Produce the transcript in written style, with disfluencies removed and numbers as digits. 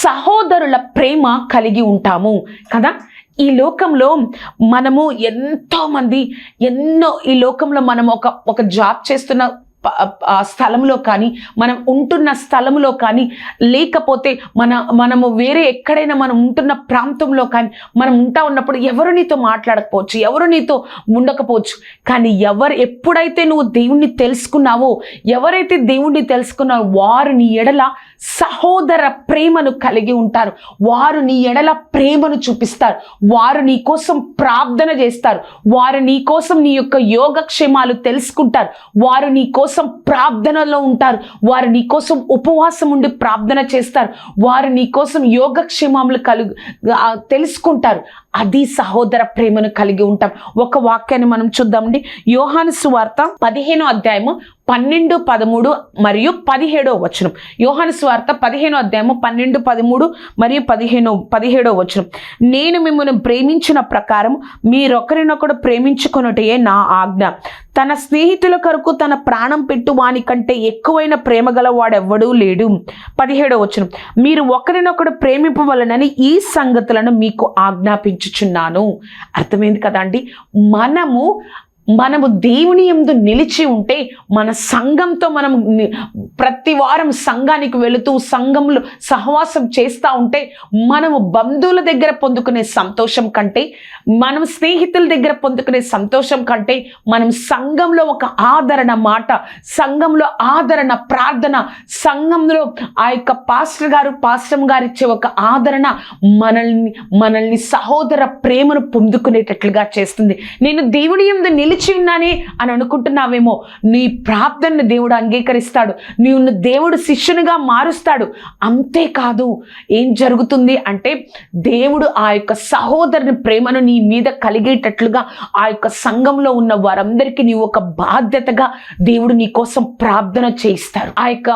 సహోదరుల ప్రేమ కలిగి ఉంటాము కదా. ఈ లోకంలో మనము ఈ లోకంలో మనం ఒక జాబ్ చేస్తున్న స్థలంలో కానీ, మనం ఉంటున్న స్థలంలో కానీ, లేకపోతే మనము వేరే ఎక్కడైనా మనం ఉంటున్న ప్రాంతంలో కానీ మనం ఉన్నప్పుడు ఎవరు నీతో మాట్లాడకపోవచ్చు, ఎవరు నీతో ఉండకపోవచ్చు. కానీ ఎప్పుడైతే నువ్వు దేవుణ్ణి తెలుసుకున్నావో, ఎవరైతే దేవుణ్ణి తెలుసుకున్నారో వారు నీ ఎడల సహోదర ప్రేమను కలిగి ఉంటారు. వారు నీ ఎడల ప్రేమను చూపిస్తారు. వారు నీ కోసం ప్రార్థన చేస్తారు. వారు నీ కోసం నీ యొక్క యోగక్షేమాలు తెలుసుకుంటారు. వారు నీ కోసం ప్రార్థనలో ఉంటారు. వారు నీ కోసం ఉపవాసం ఉండి ప్రార్థన చేస్తారు. వారు నీ కోసం యోగక్షేమాలు తెలుసుకుంటారు. అది సహోదర ప్రేమను కలిగి ఉంటాం. ఒక వాక్యాన్ని మనం చూద్దామండి. యోహాను సువార్త 15వ అధ్యాయము 12, 13 మరియు 17వ వచనం. యోహాను సువార్త 15వ అధ్యాయము 12, 13 మరియు 17వ వచనం. నేను మిమ్మల్ని ప్రేమించిన ప్రకారం మీరొకరినొకడు ప్రేమించుకొనుటయే నా ఆజ్ఞ. తన స్నేహితుల కొరకు తన ప్రాణం పెట్టు వాని కంటే ఎక్కువైన ప్రేమ గల వాడెవ్వడూ లేడు. 17వ వచనం. మీరు ఒకరినొకడు ప్రేమింపవలనని ఈ సంగతులను మీకు ఆజ్ఞాపించుచున్నాను. అర్థమైంది కదా అండి. మనము దేవుని యందు నిలిచి ఉంటే, మన సంఘంతో మనం ప్రతి వారం సంఘానికి వెళుతూ సంఘంలో సహవాసం చేస్తూ ఉంటే, మనము బంధువుల దగ్గర పొందుకునే సంతోషం కంటే, మనం స్నేహితుల దగ్గర పొందుకునే సంతోషం కంటే, మనం సంఘంలో ఒక ఆదరణ మాట, సంఘంలో ఆదరణ ప్రార్థన, సంఘంలో ఆ యొక్క పాస్టర్ గారు ఇచ్చే ఒక ఆదరణ మనల్ని సహోదర ప్రేమను పొందుకునేటట్లుగా చేస్తుంది. నేను దేవుని యందు నిలిచి ఉన్నానే అని అనుకుంటున్నావేమో, నీ ప్రార్థనను దేవుడు అంగీకరిస్తాడు. నీవు దేవుడు శిష్యునిగా మారుస్తాడు. అంతేకాదు, ఏం జరుగుతుంది అంటే, దేవుడు ఆ యొక్క సహోదరుని ప్రేమను నీ మీద కలిగేటట్లుగా ఆ యొక్క సంఘంలో ఉన్న వారందరికీ నీవు ఒక బాధ్యతగా దేవుడు నీ కోసం ప్రార్థన చేయిస్తారు. ఆ యొక్క